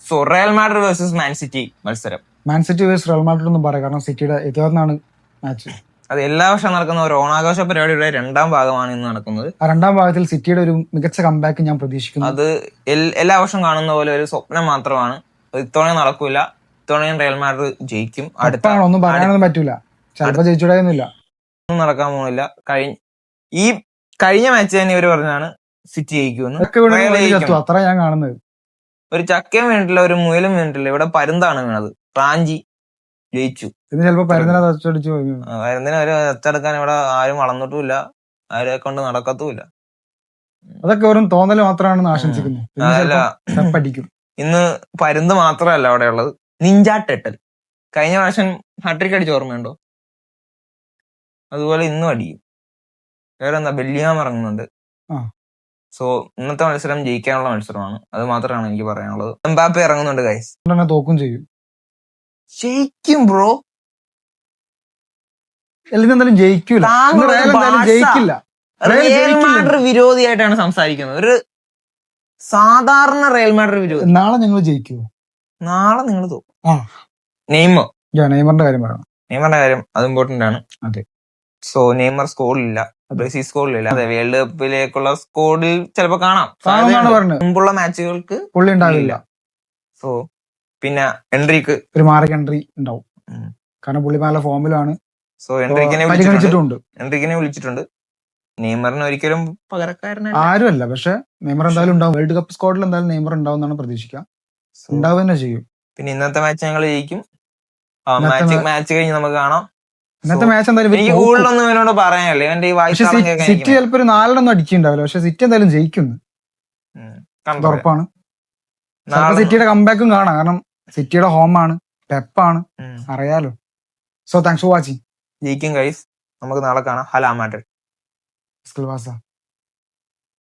So Real Madrid versus Man City മത്സരം. Man City versus Real Madrid ഒന്നും പറയാം, കാരണം സിറ്റിയുടെ എതിർന്നാണ് മാച്ച്. അത് എല്ലാ വർഷം നടക്കുന്ന ഒരു ഓണാഘോഷ പരിപാടിയുടെ രണ്ടാം ഭാഗമാണ് ഇന്ന് നടക്കുന്നത്. ആ രണ്ടാം ഭാഗത്തിൽ സിറ്റിയുടെ ഒരു മികച്ച കംബാക്ക് ഞാൻ പ്രതീക്ഷിക്കുന്നു. അത് എല്ലാ വർഷം കാണുന്ന പോലെ ഒരു സ്വപ്നം മാത്രമാണ്. ഇത്തവണ നടക്കൂല. ഇത്തവണയും റയൽ മാഡ്രിഡ് ജയിക്കും. ഒന്നും പറയാനൊന്നും പറ്റൂല, ചിലപ്പോ ജയിച്ചുകൂടായൊന്നുമില്ല. ഒന്നും നടക്കാൻ പോകുന്നില്ല. ഈ കഴിഞ്ഞ മാച്ച് തന്നെ ഇവര് പറഞ്ഞാണ് സിറ്റി ജയിക്കുമെന്ന്. അത്ര ഞാൻ കാണുന്നത്. ഒരു ചക്കയും വീണിട്ടില്ല, ഒരു മുയലും വീണിട്ടില്ല. ഇവിടെ പരുന്താണ് വീണത്. റാഞ്ചി ജയിച്ചു. ഇത് ചിലപ്പോ പരുന്തിനെ തച്ചടിച്ചു. പരുന്തിനെ ഒരു തച്ചെടുക്കാൻ ഇവിടെ ആരും വളർന്നിട്ടുമില്ല, ആരെ കൊണ്ട് നടക്കത്തുമില്ല. അതൊക്കെ വെറും തോന്നല് മാത്രമാണെന്ന് ആശംസിക്കുന്നു. പഠിക്കും. ഇന്ന് പരുന്ത് മാത്രമല്ല അവിടെ ഉള്ളത്, നിഞ്ചാട്ടെട്ടൽ. കഴിഞ്ഞ പ്രാവശ്യം ഹാട്രിക് അടിച്ച ഓർമ്മയുണ്ടോ? അതുപോലെ ഇന്നും അടിക്കും. വേറെ എന്താ, ബെല്ലിയാം ഇറങ്ങുന്നുണ്ട്. സോ ഇന്നത്തെ മത്സരം ജയിക്കാനുള്ള മത്സരമാണ്. അത് മാത്രമാണ് എനിക്ക് പറയാനുള്ളത്. എംബാപ്പെ ഇറങ്ങുന്നുണ്ട് ഗൈസ്. തോക്കും ചെയ്യും. ജയിക്കും ബ്രോ. എന്തായാലും ജയിക്കില്ല. റയൽ മാഡ്രിഡ് വിരോധിയായിട്ടാണ് സംസാരിക്കുന്നത്. ഒരു സാധാരണ റയൽ മാഡ്രിഡ് വിരോധി. നാളെ ഞങ്ങൾ ജയിക്കുമോ? നാളെ നിങ്ങൾ തോക്കും. നെയ്മറിന്റെ കാര്യം അത് ഇമ്പോർട്ടന്റ് ആണ്. അതെ. സോ നെയ്മർ സ്കോഡിലില്ല, ബ്രസീൽ സ്കോഡിലില്ല. അതെ, വേൾഡ് കപ്പിലേക്കുള്ള സ്കോഡിൽ ചിലപ്പോ കാണാം. മുമ്പുള്ള മാച്ചുകൾക്ക് പുള്ളി ഉണ്ടാവില്ല. സോ പിന്നെ എൻട്രിക്ക് ഒരു മാർക്ക് എൻട്രി ഉണ്ടാവും, കാരണം പുള്ളി നല്ല ഫോമിലാണ്. സോ എൻട്രിക്കിനെ വിളിച്ചിട്ടുണ്ട്. നെയ്മറിന് ഒരിക്കലും പകരക്കാരനല്ല, ആരുമല്ല. പക്ഷെ നെയ്മർ എന്തായാലും ഉണ്ടാവും. വേൾഡ് കപ്പ് സ്ക്വാഡിൽ എന്തായാലും നെയ്മർ ഉണ്ടാവും എന്നാണ് പ്രതീക്ഷിക്കുക. ഉണ്ടാവുക തന്നെ ചെയ്യും. പിന്നെ ഇന്നത്തെ മാച്ച് ഞങ്ങൾ ജയിക്കും. മാച്ച് കഴിഞ്ഞ് നമുക്ക് കാണാം. ഇന്നത്തെ മാച്ച് എന്തായാലും എനിക്ക് കൂടുതലൊന്നും ഇവനോട് പറയാനല്ലേ. ഇവന്റെ ഈ വായിച്ച് സിറ്റി ചിലപ്പോ ഒരു 4 അടിച്ചിട്ടുണ്ടാവില്ല, പക്ഷെ സിറ്റി എന്തായാലും ജയിക്കുന്നു, ഉറപ്പാണ്. സിറ്റിയുടെ കംബാക്കും കാണാം, കാരണം സിറ്റിയുടെ ഹോമാണ്, പെപ്പാണ്, അറിയാലോ. So thanks for watching. ജയിക്കും ഗൈസ്. നമുക്ക് നാളെ കാണാം. ഹലാ മാഡ്രിഡ്.